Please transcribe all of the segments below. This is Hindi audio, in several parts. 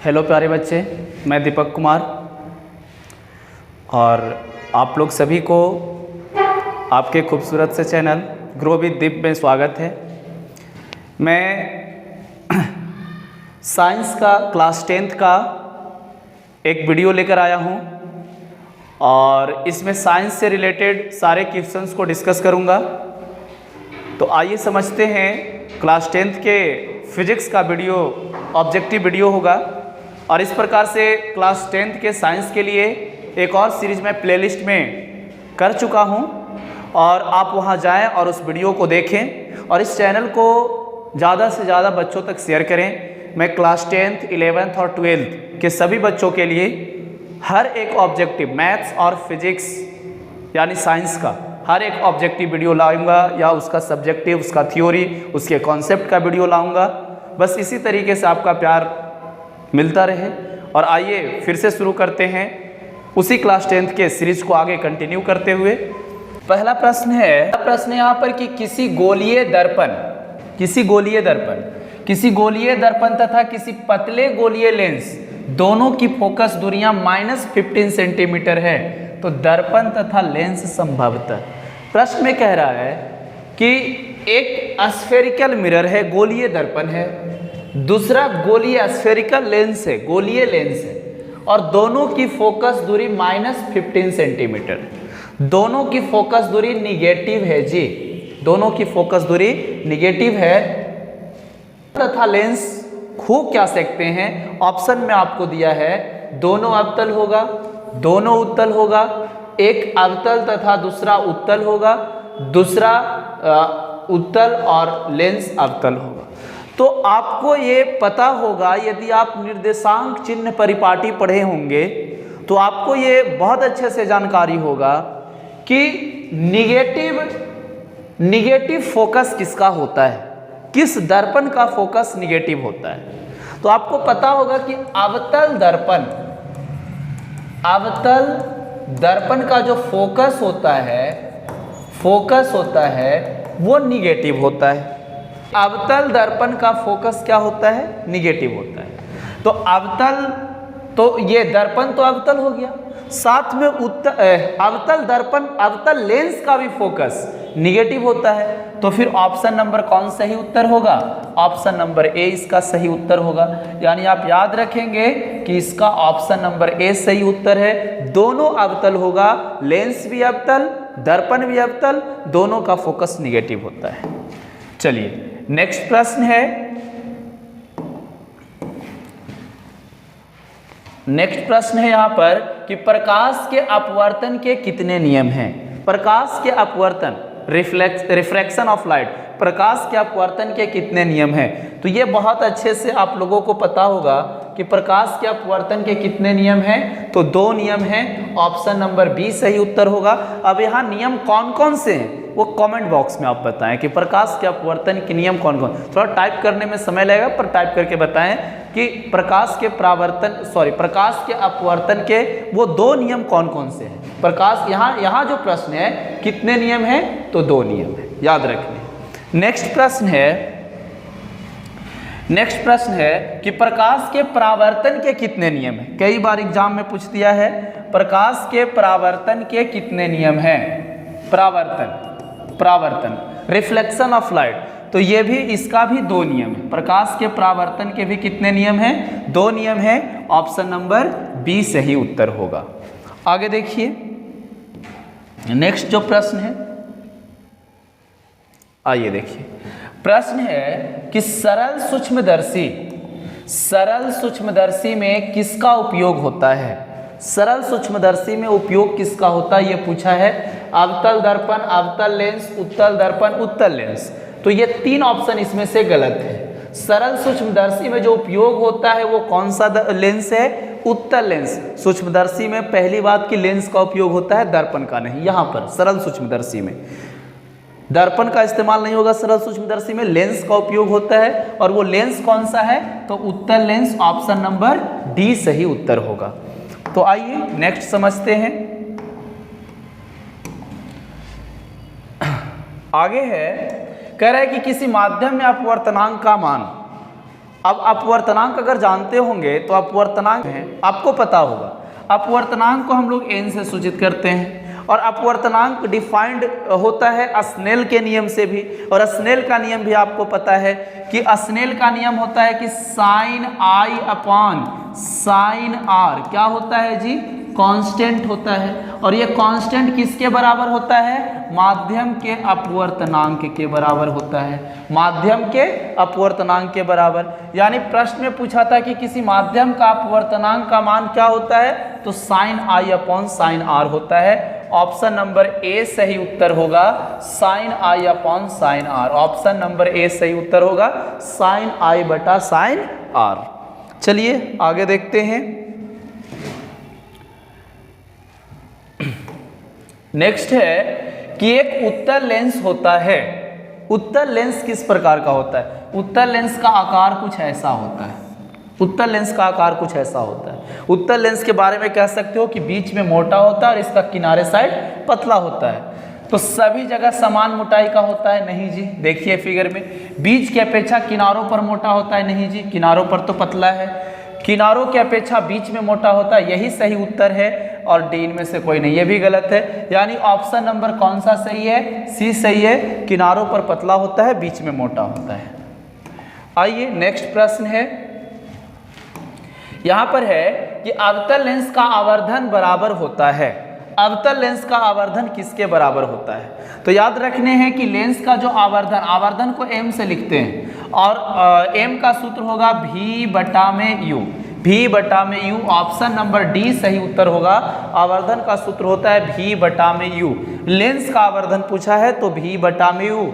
हेलो प्यारे बच्चे, मैं दीपक कुमार और आप लोग सभी को आपके खूबसूरत से चैनल ग्रो विद दीप में स्वागत है। मैं साइंस का क्लास 10th का एक वीडियो लेकर आया हूं और इसमें साइंस से रिलेटेड सारे क्वेश्चंस को डिस्कस करूंगा। तो आइए समझते हैं। क्लास 10th के फिजिक्स का वीडियो ऑब्जेक्टिव वीडियो होगा और इस प्रकार से क्लास 10th के साइंस के लिए एक और सीरीज मैं प्लेलिस्ट में कर चुका हूं और आप वहां जाएं और उस वीडियो को देखें और इस चैनल को ज़्यादा से ज़्यादा बच्चों तक शेयर करें। मैं क्लास 10th, 11th और 12th के सभी बच्चों के लिए हर एक ऑब्जेक्टिव मैथ्स और फिजिक्स यानी साइंस का हर एक ऑब्जेक्टिव वीडियो लाऊंगा या उसका सब्जेक्टिव, उसका थ्योरी, उसके कॉन्सेप्ट का वीडियो लाऊंगा। बस इसी तरीके से आपका प्यार मिलता रहे। और आइए फिर से शुरू करते हैं उसी क्लास 10th के सीरीज को आगे कंटिन्यू करते हुए। पहला प्रश्न है यहाँ पर कि किसी गोलीय दर्पण तथा किसी पतले गोलीय लेंस दोनों की फोकस दूरियां -15 सेंटीमीटर है तो दर्पण तथा लेंस संभवतः। प्रश्न में कह रहा है कि एक स्फेरिकल मिरर है, गोलीय दर्पण है, दूसरा गोलीय स्फेरिकल लेंस है, गोलीय लेंस है और दोनों की फोकस दूरी -15 सेंटीमीटर। दोनों की फोकस दूरी निगेटिव है जी, दोनों की फोकस दूरी निगेटिव है तथा लेंस खूब क्या सकते हैं। ऑप्शन में आपको दिया है दोनों अवतल होगा, दोनों उत्तल होगा, एक अवतल तथा दूसरा उत्तल होगा, दूसरा उत्तल और लेंस अवतल होगा। तो आपको ये पता होगा, यदि आप निर्देशांक चिन्ह परिपाटी पढ़े होंगे तो आपको ये बहुत अच्छे से जानकारी होगा कि निगेटिव फोकस किसका होता है, किस दर्पण का फोकस निगेटिव होता है। तो आपको पता होगा कि अवतल दर्पण का जो फोकस होता है वो निगेटिव होता है। अवतल दर्पण का फोकस क्या होता है, निगेटिव होता है। तो ये दर्पण तो अवतल हो गया, साथ में अवतल लेंस का भी फोकस निगेटिव होता है। तो फिर ऑप्शन नंबर कौन सही उत्तर होगा? ऑप्शन नंबर ए इसका सही उत्तर होगा। यानी आप याद रखेंगे कि इसका ऑप्शन नंबर ए सही उत्तर है। दोनों अवतल होगा, लेंस भी अवतल, दर्पण भी अवतल, दोनों का फोकस निगेटिव होता है। चलिए नेक्स्ट प्रश्न है। यहाँ पर कि प्रकाश के अपवर्तन के कितने नियम हैं। प्रकाश के अपवर्तन, रिफ्रैक्शन ऑफ लाइट, प्रकाश के अपवर्तन के कितने नियम हैं। तो ये बहुत अच्छे से आप लोगों को पता होगा कि प्रकाश के अपवर्तन के कितने नियम हैं। तो 2 नियम हैं, ऑप्शन नंबर बी सही उत्तर होगा। अब यहाँ नियम कौन कौन से हैं वो कमेंट बॉक्स में आप बताएं कि प्रकाश के अपवर्तन के नियम कौन कौन। थोड़ा टाइप करने में समय लगेगा पर टाइप करके बताएं कि प्रकाश के अपवर्तन के वो 2 नियम कौन कौन से हैं। प्रकाश यहाँ जो प्रश्न है कितने नियम हैं, तो 2 नियम है, याद रखने। नेक्स्ट प्रश्न है कि प्रकाश के परावर्तन के कितने नियम हैं। कई बार एग्जाम में पूछ दिया है प्रकाश के परावर्तन के कितने नियम हैं। परावर्तन रिफ्लेक्शन ऑफ लाइट, तो ये भी इसका भी 2 नियम है। प्रकाश के परावर्तन के भी कितने नियम हैं? 2 नियम है। ऑप्शन नंबर बी सही उत्तर होगा। आगे देखिए नेक्स्ट जो प्रश्न है, आइए देखिए। प्रश्न है कि सरल सूक्ष्मदर्शी में किसका उपयोग होता है। सरल सूक्ष्मदर्शी में उपयोग किसका होता है ये पूछा है। अवतल दर्पण, अवतल लेंस, उत्तल दर्पण, उत्तल लेंस। तो ये 3 ऑप्शन इसमें से गलत है। सरल सूक्ष्मदर्शी में जो उपयोग होता है वो कौन सा लेंस है? उत्तल लेंस। सूक्ष्मदर्शी में पहली बात की लेंस का उपयोग होता है, दर्पण का नहीं। यहाँ पर सरल सूक्ष्मदर्शी में दर्पण का इस्तेमाल नहीं होगा, सरल सूक्ष्मदर्शी में लेंस का उपयोग होता है। और वो लेंस कौन सा है? तो उत्तल लेंस। ऑप्शन नंबर डी सही उत्तर होगा। तो आइए नेक्स्ट समझते हैं। आगे है, कह रहा है कि किसी माध्यम में अपवर्तनांक का मान अब अपवर्तनांक अगर जानते होंगे तो अपवर्तनांक है, आपको पता होगा अपवर्तनांक को हम लोग n से सूचित करते हैं, और अपवर्तनांक डिफाइंड होता है स्नेल के नियम से भी, और स्नेल का नियम भी आपको पता है कि स्नेल का नियम होता है कि sine I upon sine R क्या होता है जी, कांस्टेंट होता है। और ये कांस्टेंट किसके बराबर होता है, माध्यम के अपवर्तनांक के बराबर होता है, माध्यम के अपवर्तनांक के बराबर। यानी प्रश्न में पूछा था कि किसी माध्यम का अपवर्तनांक का मान क्या होता है, तो sine I upon sine R होता है। ऑप्शन नंबर ए सही उत्तर होगा sine I upon sine R. Option number A सही उत्तर होगा साइन आई बटा साइन आर। चलिए आगे देखते हैं। नेक्स्ट है कि एक उत्तल लेंस होता है। उत्तल लेंस किस प्रकार का होता है, उत्तल लेंस का आकार कुछ ऐसा होता है, उत्तल लेंस का आकार कुछ ऐसा होता है। उत्तल लेंस के बारे में कह सकते हो कि बीच में मोटा होता है और इसका किनारे साइड पतला होता है। तो सभी जगह समान मोटाई का होता है, नहीं जी। देखिए फिगर में, बीच की अपेक्षा किनारों पर मोटा होता है, नहीं जी, किनारों पर तो पतला है। किनारों की अपेक्षा बीच में मोटा होता है, यही सही उत्तर है, और डी इनमें से कोई नहीं, ये भी गलत है। यानी ऑप्शन नंबर कौन सा सही है, सी सही है, किनारों पर पतला होता है, बीच में मोटा होता है। आइए नेक्स्ट प्रश्न है, यहां पर है कि अवतल लेंस का आवर्धन बराबर होता है। अवतल लेंस का आवर्धन किसके बराबर होता है, तो याद रखने हैं कि लेंस का जो आवर्धन, आवर्धन को m से लिखते हैं, और m का सूत्र होगा v बटा में u, v बटा में u। ऑप्शन नंबर डी सही उत्तर होगा। आवर्धन का सूत्र होता है v बटा में u। लेंस का आवर्धन पूछा है तो v बटा में u।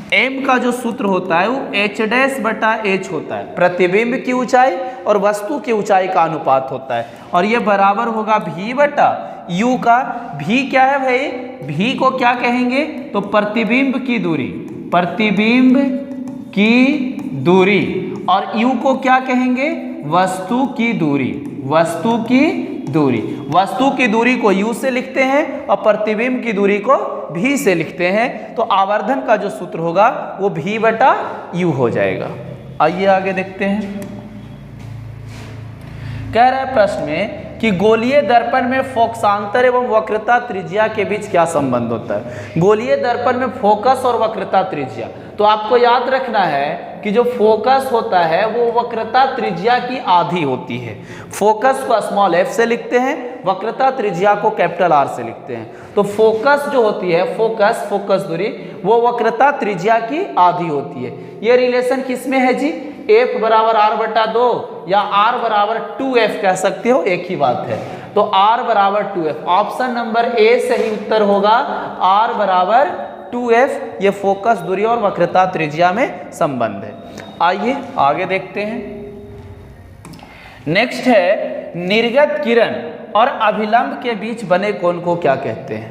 m का जो सूत्र होता है वो h डैश बटा h होता है, प्रतिबिंब की ऊंचाई और वस्तु की ऊंचाई का अनुपात होता है, और ये बराबर होगा v बटा u का। v क्या है भाई, v को क्या कहेंगे, तो प्रतिबिंब की दूरी, प्रतिबिंब की दूरी, और u को क्या कहेंगे, वस्तु की दूरी, वस्तु की दूरी। वस्तु की दूरी को u से लिखते हैं और प्रतिबिंब की दूरी को v से लिखते हैं, तो आवर्धन का जो सूत्र होगा वो v बटा u हो जाएगा। आइए आगे देखते हैं। कह रहा है प्रश्न में कि गोलीय दर्पण में फोकसांतर एवं वक्रता त्रिज्या के बीच क्या संबंध होता है। गोलीय दर्पण में फोकस और वक्रता त्रिज्या, तो आपको याद रखना है कि जो फोकस होता है वो वक्रता त्रिज्या की आधी होती है। फोकस को स्मॉल f से लिखते हैं, वक्रता त्रिज्या को कैपिटल R से लिखते हैं। तो फोकस जो होती है, फोकस दूरी, वो वक्रता त्रिज्या की आधी होती है। ये रिलेशन किसमें है जी, f बराबर r बटा 2 या r बराबर 2f कह सकते हो, एक ही बात है। तो r बराबर 2f, ऑप्शन नंबर ए सही उत्तर होगा, r बराबर 2f। ये फोकस दूरी और वक्रता त्रिज्या में संबंध है। आइए आगे देखते हैं। नेक्स्ट है निर्गत किरण और अभिलंब के बीच बने कोण को क्या कहते हैं।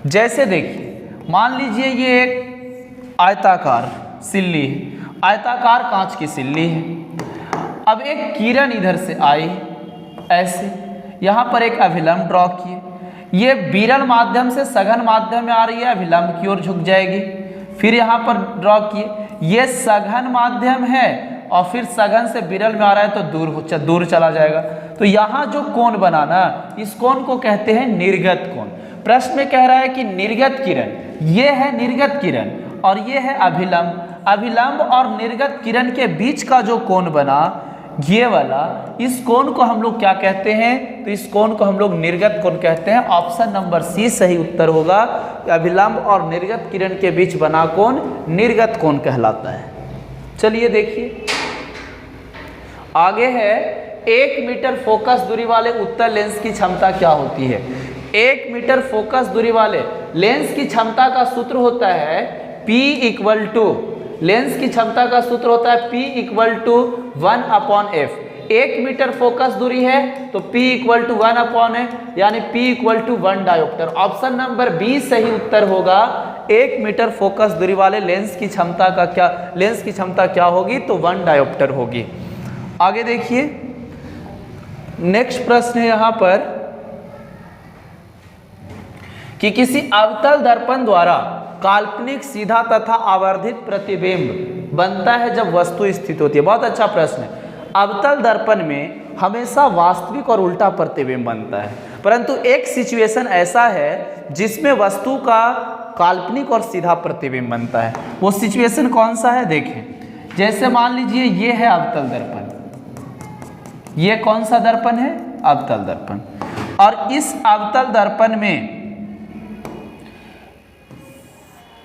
जैसे देखिए, मान लीजिए ये एक आयताकार सिल्ली है, आयताकार कांच की सिल्ली है। अब एक किरण इधर से आई ऐसे, यहाँ पर एक अभिलंब ड्रॉ किए, ये विरल माध्यम से सघन माध्यम में आ रही है, अभिलंब की ओर झुक जाएगी। फिर यहाँ पर ड्रॉ किए, ये सघन माध्यम है और फिर सघन से विरल में आ रहा है तो दूर चला जाएगा। तो यहाँ जो कोण बना ना, इस कोण को कहते हैं निर्गत कोण। प्रश्न में कह रहा है कि निर्गत किरण, ये है निर्गत किरण और ये है अभिलंब। अभिलंब और निर्गत किरण के बीच का जो कोण बना, ये वाला, इस कोण को हम लोग क्या कहते हैं, तो इस कोण को हम लोग निर्गत कोण कहते हैं। ऑप्शन नंबर सी सही उत्तर होगा। अभिलंब और निर्गत किरण के बीच बना कोण निर्गत कोण कहलाता है। चलिए देखिए आगे है, 1 मीटर फोकस दूरी वाले उत्तल लेंस की क्षमता क्या होती है। 1 मीटर फोकस दूरी वाले लेंस की क्षमता का सूत्र होता है P इक्वल टू, लेंस की क्षमता का सूत्र होता है P equal to 1/f। 1 metre फोकस दूरी है तो P इक्वल टू 1/f, यानी P equal to 1 dioptre. Option number B सही उत्तर होगा। 1 मीटर फोकस दूरी वाले लेंस की क्षमता का क्या, लेंस की क्षमता क्या होगी, तो 1 डायोप्टर होगी। आगे देखिए नेक्स्ट प्रश्न है यहाँ पर कि किसी अवतल दर्पण द्वारा काल्पनिक सीधा तथा आवर्धित प्रतिबिंब बनता है जब वस्तु स्थित होती है। बहुत अच्छा प्रश्न है। अवतल दर्पण में हमेशा वास्तविक और उल्टा प्रतिबिंब बनता है, परंतु एक सिचुएशन ऐसा है जिसमें वस्तु का काल्पनिक और सीधा प्रतिबिंब बनता है। वो सिचुएशन कौन सा है देखें। जैसे मान लीजिए ये है अवतल दर्पण, ये कौन सा दर्पण है? अवतल दर्पण। और इस अवतल दर्पण में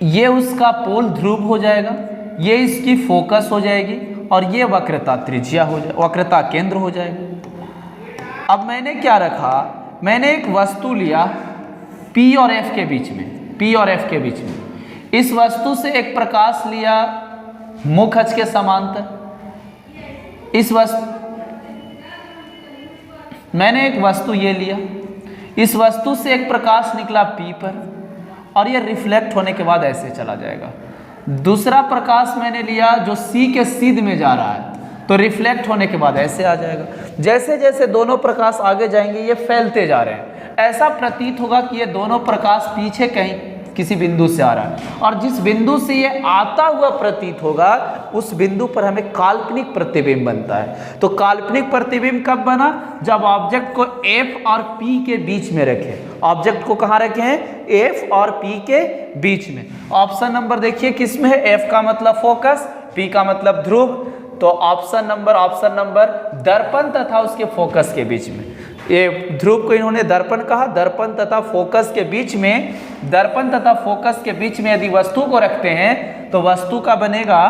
ये उसका पोल ध्रुव हो जाएगा, ये इसकी फोकस हो जाएगी और ये वक्रता त्रिज्या हो जाए, वक्रता केंद्र हो जाएगा। अब मैंने क्या रखा, मैंने एक वस्तु लिया P और F के बीच में, P और F के बीच में। इस वस्तु से एक प्रकाश लिया मुख अक्ष के समांतर। मैंने एक वस्तु ये लिया, इस वस्तु से एक प्रकाश निकला P पर और ये रिफ्लेक्ट होने के बाद ऐसे चला जाएगा। दूसरा प्रकाश मैंने लिया जो C के सीध में जा रहा है, तो रिफ्लेक्ट होने के बाद ऐसे आ जाएगा। जैसे जैसे दोनों प्रकाश आगे जाएंगे ये फैलते जा रहे हैं। ऐसा प्रतीत होगा कि ये दोनों प्रकाश पीछे कहीं किसी बिंदु से आ रहा है, और जिस बिंदु से ये आता हुआ प्रतीत होगा उस बिंदु पर हमें काल्पनिक प्रतिबिंब बनता है। तो काल्पनिक प्रतिबिंब कब बना? जब ऑब्जेक्ट को F और P के बीच में रखें। ऑब्जेक्ट को कहाँ रखे हैं? F और P के बीच में। ऑप्शन नंबर देखिए किस में है? F का मतलब फोकस, P का मतलब ध्रुव। तो ऑप्शन नंबर दर्पण तथा उसके फोकस के बीच में। ये ध्रुव को इन्होंने दर्पण कहा। दर्पण तथा फोकस के बीच में, दर्पण तथा फोकस के बीच में यदि वस्तु को रखते हैं तो वस्तु का बनेगा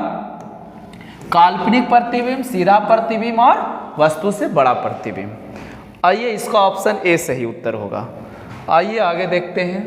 काल्पनिक प्रतिबिंब, सीधा प्रतिबिंब और वस्तु से बड़ा प्रतिबिंब। आइए इसका ऑप्शन ए सही उत्तर होगा। आइए आगे देखते हैं।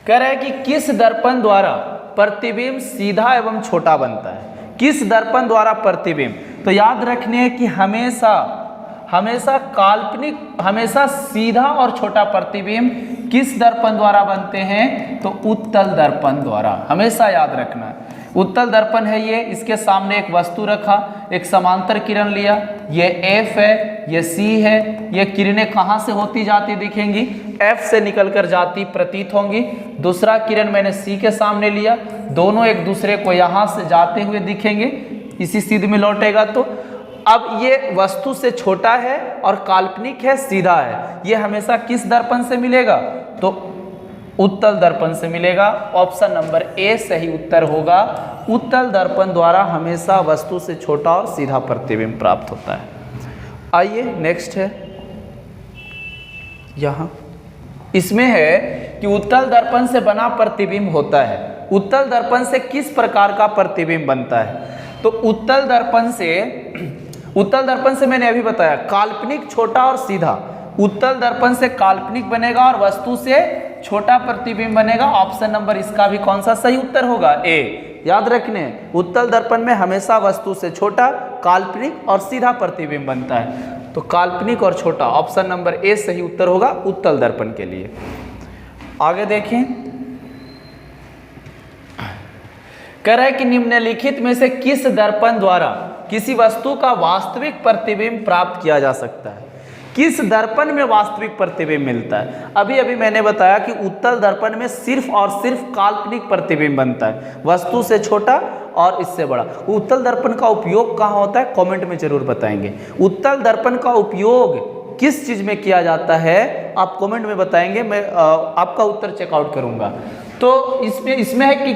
कह रहे हैं कि किस दर्पण द्वारा प्रतिबिंब सीधा एवं छोटा बनता है? किस दर्पण द्वारा प्रतिबिंब? तो याद रखने है कि हमेशा काल्पनिक, हमेशा सीधा और छोटा प्रतिबिंब किस दर्पण द्वारा बनते हैं? तो उत्तल दर्पण द्वारा। हमेशा याद रखना है। उत्तल दर्पण है ये, इसके सामने एक वस्तु रखा, एक समांतर किरण लिया, ये F है, ये C है। ये किरणें कहाँ से होती जाती दिखेंगी? F से निकलकर जाती प्रतीत होंगी। दूसरा किरण मैंने C के सामने लिया, दोनों एक दूसरे को यहाँ से जाते हुए दिखेंगे, इसी सीध में लौटेगा। तो अब ये वस्तु से छोटा है और काल्पनिक है, सीधा है। ये हमेशा किस दर्पण से मिलेगा? तो उत्तल दर्पण से मिलेगा। ऑप्शन नंबर ए सही उत्तर होगा। उत्तल दर्पण द्वारा हमेशा वस्तु से छोटा और सीधा प्रतिबिंब प्राप्त होता है। आइए नेक्स्ट है, यहाँ इसमें है कि उत्तल दर्पण से बना प्रतिबिंब होता है। उत्तल दर्पण से किस प्रकार का प्रतिबिंब बनता है? तो उत्तल दर्पण से मैंने अभी बताया काल्पनिक, छोटा और सीधा। उत्तल दर्पण से काल्पनिक बनेगा और वस्तु से छोटा प्रतिबिंब बनेगा। ऑप्शन नंबर इसका भी कौन सा सही उत्तर होगा? ए। याद रखने, उत्तल दर्पण में हमेशा वस्तु से छोटा, काल्पनिक और सीधा प्रतिबिंब बनता है। तो काल्पनिक और छोटा, ऑप्शन नंबर ए सही उत्तर होगा उत्तल दर्पण के लिए। आगे देखें, कह रहा है कि निम्नलिखित में से किस दर्पण द्वारा किसी वस्तु का वास्तविक प्रतिबिंब प्राप्त किया जा सकता है? किस दर्पण में वास्तविक प्रतिबिंब मिलता है? अभी अभी मैंने बताया कि उत्तल दर्पण में सिर्फ और सिर्फ काल्पनिक प्रतिबिंब बनता है, वस्तु से छोटा और इससे बड़ा। उत्तल दर्पण का उपयोग कहाँ होता है? कमेंट में जरूर बताएंगे। उत्तल दर्पण का उपयोग किस चीज में किया जाता है? आप कमेंट में बताएंगे, मैं आपका उत्तर चेकआउट करूंगा। तो इसमें है कि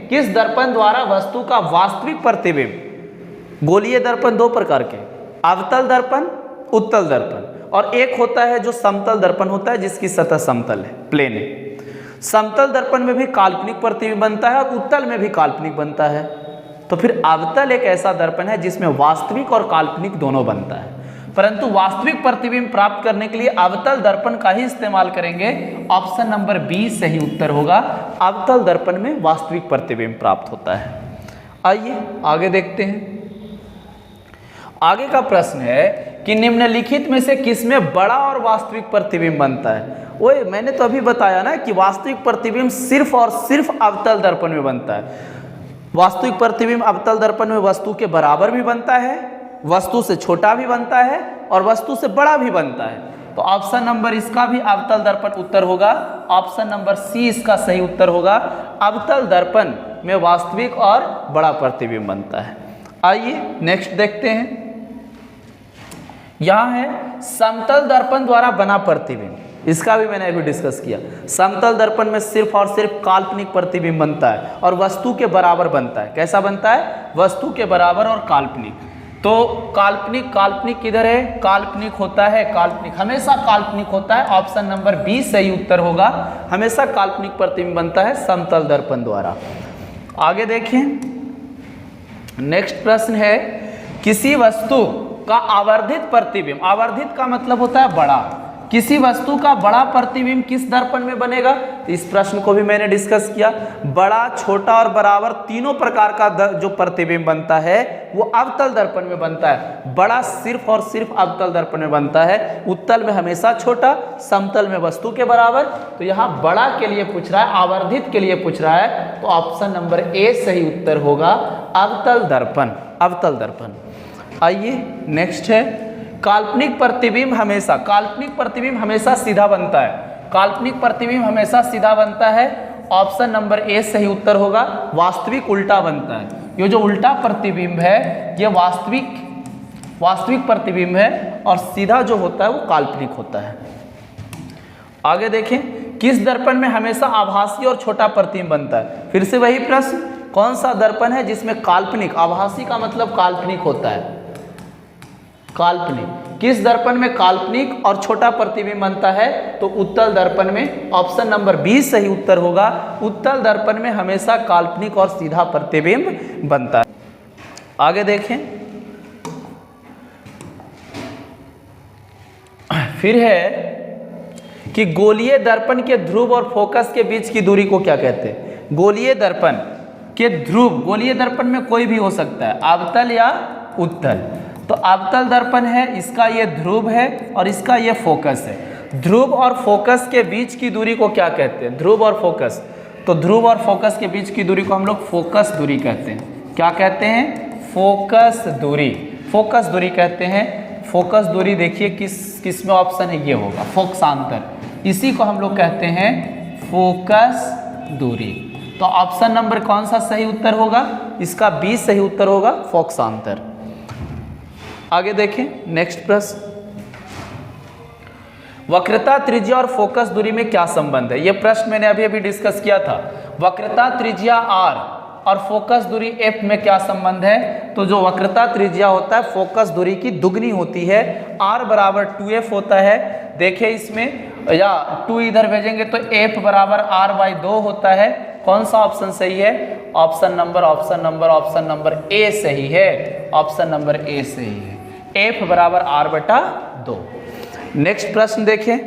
किस दर्पण द्वारा वस्तु का वास्तविक प्रतिबिंब। गोलीय दर्पण दो प्रकार के, अवतल दर्पण, उत्तल दर्पण, और एक होता है जो समतल दर्पण होता है जिसकी सतह समतल है, प्लेन है। समतल दर्पण में भी काल्पनिक प्रतिबिंब बनता है और उत्तल में भी काल्पनिक बनता है। तो फिर अवतल एक ऐसा दर्पण है जिसमें वास्तविक और काल्पनिक दोनों बनता है, परंतु वास्तविक प्रतिबिंब प्राप्त करने के लिए अवतल दर्पण का ही इस्तेमाल करेंगे। ऑप्शन नंबर बी सही उत्तर होगा। अवतल दर्पण में वास्तविक प्रतिबिंब प्राप्त होता है। आइए आगे देखते हैं। आगे का प्रश्न है कि निम्नलिखित में से किसमें बड़ा और वास्तविक प्रतिबिंब बनता है? ओए मैंने तो अभी बताया ना कि वास्तविक प्रतिबिंब सिर्फ और सिर्फ अवतल दर्पण में बनता है। वास्तविक प्रतिबिंब अवतल दर्पण में वस्तु के बराबर भी बनता है, वस्तु से छोटा भी बनता है और वस्तु से बड़ा भी बनता है। तो ऑप्शन नंबर इसका भी अवतल दर्पण उत्तर होगा। ऑप्शन नंबर सी इसका सही उत्तर होगा। अवतल दर्पण में वास्तविक और बड़ा प्रतिबिंब बनता है। आइए नेक्स्ट देखते हैं। यहां है समतल दर्पण द्वारा बना प्रतिबिंब। इसका भी मैंने अभी डिस्कस किया। समतल दर्पण में सिर्फ और सिर्फ काल्पनिक प्रतिबिंब बनता है और वस्तु के बराबर बनता है। कैसा बनता है? वस्तु के बराबर और काल्पनिक। तो काल्पनिक किधर है? काल्पनिक होता है, काल्पनिक हमेशा काल्पनिक होता है। ऑप्शन नंबर बी सही उत्तर होगा। हमेशा काल्पनिक प्रतिबिंब बनता है समतल दर्पण द्वारा। आगे देखिए, नेक्स्ट प्रश्न है, किसी वस्तु का आवर्धित प्रतिबिंब, आवर्धित का मतलब होता है बड़ा, किसी वस्तु का बड़ा प्रतिबिंब किस दर्पण में बनेगा? तो इस प्रश्न को भी मैंने डिस्कस किया। बड़ा, छोटा और बराबर तीनों प्रकार का जो प्रतिबिंब बनता है वो अवतल दर्पण में बनता है। बड़ा सिर्फ और सिर्फ अवतल दर्पण में बनता है, उत्तल में हमेशा छोटा, समतल में वस्तु के बराबर। तो यहाँ बड़ा के लिए पूछ रहा है, आवर्धित के लिए पूछ रहा है, तो ऑप्शन नंबर ए सही उत्तर होगा, अवतल दर्पण, अवतल दर्पण। आइए नेक्स्ट है, काल्पनिक प्रतिबिंब हमेशा सीधा बनता है। काल्पनिक प्रतिबिंब हमेशा सीधा बनता है। ऑप्शन नंबर ए सही उत्तर होगा। वास्तविक उल्टा बनता है। ये जो उल्टा प्रतिबिंब है ये वास्तविक प्रतिबिंब है और सीधा जो होता है वो काल्पनिक होता है। आगे देखें, किस दर्पण में हमेशा आभासी और छोटा प्रतिबिंब बनता है? फिर से वही प्रश्न, कौन सा दर्पण है जिसमें काल्पनिक, आभासी का मतलब काल्पनिक होता है, काल्पनिक, किस दर्पण में काल्पनिक और छोटा प्रतिबिंब बनता है? तो उत्तल दर्पण में। ऑप्शन नंबर बी सही उत्तर होगा। उत्तल दर्पण में हमेशा काल्पनिक और सीधा प्रतिबिंब बनता है। आगे देखें, फिर है कि गोलीय दर्पण के ध्रुव और फोकस के बीच की दूरी को क्या कहते हैं? गोलीय दर्पण के ध्रुव, गोलीय दर्पण में कोई भी हो सकता है, अवतल या उत्तल। तो अवतल दर्पण है, इसका ये ध्रुव है और इसका ये फोकस है। ध्रुव और फोकस के बीच की दूरी को क्या कहते हैं? ध्रुव और फोकस। तो ध्रुव और फोकस के बीच की दूरी को हम लोग फोकस दूरी कहते हैं। क्या कहते हैं? फोकस दूरी, फोकस दूरी कहते हैं। फोकस दूरी देखिए किस में ऑप्शन है, ये होगा फोकसांतर। इसी को हम लोग कहते हैं फोकस दूरी। तो ऑप्शन नंबर कौन सा सही उत्तर होगा? इसका बी सही उत्तर होगा, फोकसांतर। आगे देखें, नेक्स्ट प्रश्न, वक्रता त्रिज्या और फोकस दूरी में क्या संबंध है? यह प्रश्न मैंने अभी अभी डिस्कस किया था। वक्रता त्रिज्या r और फोकस दूरी f में क्या संबंध है? तो जो वक्रता त्रिज्या होता है फोकस दूरी की दुगनी होती है। r बराबर 2f होता है। देखिए इसमें, या 2 इधर भेजेंगे तो f बराबर r/2 होता है। कौन सा ऑप्शन सही है? ऑप्शन नंबर ए सही है। ऑप्शन नंबर ए सही है, f बराबर r/2। नेक्स्ट प्रश्न देखें,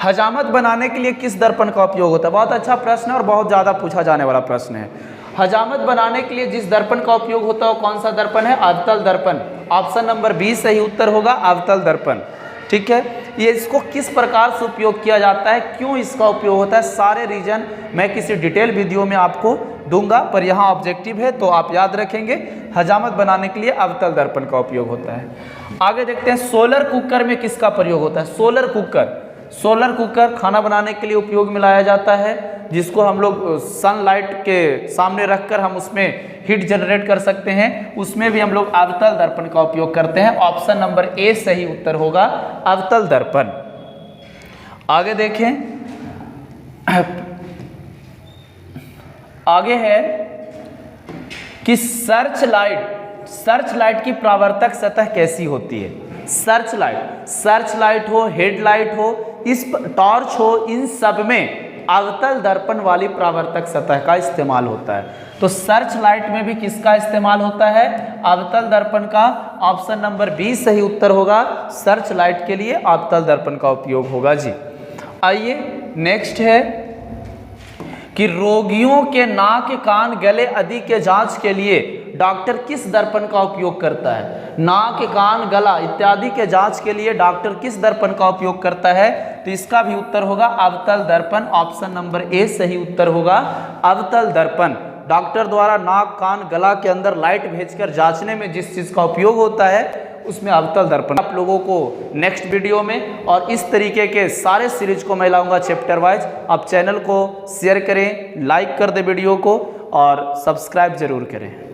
हजामत बनाने के लिए किस दर्पण का उपयोग होता है? बहुत अच्छा प्रश्न है और बहुत ज़्यादा पूछा जाने वाला प्रश्न है। हजामत बनाने के लिए जिस दर्पण का उपयोग होता है वो कौन सा दर्पण है? अवतल दर्पण। ऑप्शन नंबर बी सही उत्तर होगा, अवतल दर्पण। ठीक है, ये इसको किस प्रकार से उपयोग किया जाता है, क्यों इसका उपयोग होता है, सारे रीजन मैं किसी डिटेल वीडियो में आपको दूंगा, पर यहाँ ऑब्जेक्टिव है तो आप याद रखेंगे। हजामत बनाने के लिए अवतल दर्पण का उपयोग होता है। आगे देखते हैं, सोलर कुकर में किसका प्रयोग होता है? सोलर कुकर खाना बनाने के लिए उपयोग में लाया जाता है, जिसको हम लोग सनलाइट के सामने रखकर हम उसमें हीट जनरेट कर सकते हैं। उसमें भी हम लोग अवतल दर्पण का उपयोग करते हैं। ऑप्शन नंबर ए सही उत्तर होगा, अवतल दर्पण। आगे देखें, आगे है कि सर्च लाइट की परावर्तक सतह कैसी होती है? सर्च लाइट हो, हेडलाइट हो, इस टॉर्च हो, इन सब में अवतल दर्पण वाली परावर्तक सतह का इस्तेमाल होता है। तो सर्च लाइट में भी किसका इस्तेमाल होता है? अवतल दर्पण का। ऑप्शन नंबर बी सही उत्तर होगा, सर्च लाइट के लिए अवतल दर्पण का उपयोग होगा जी। आइए नेक्स्ट है कि रोगियों के नाक, कान, गले आदि के जांच के लिए डॉक्टर किस दर्पण का उपयोग करता है? नाक, कान, गला इत्यादि के जांच के लिए डॉक्टर किस दर्पण का उपयोग करता है? तो इसका भी उत्तर होगा अवतल दर्पण। ऑप्शन नंबर ए सही उत्तर होगा, अवतल दर्पण। डॉक्टर द्वारा नाक, कान, गला के अंदर लाइट भेजकर जांचने में जिस चीज का उपयोग होता है उसमें अवतल दर्पण आप लोगों को नेक्स्ट वीडियो में, और इस तरीके के सारे सीरीज को मैं लाऊंगा चैप्टर वाइज। आप चैनल को शेयर करें, लाइक कर दे वीडियो को और सब्सक्राइब जरूर करें।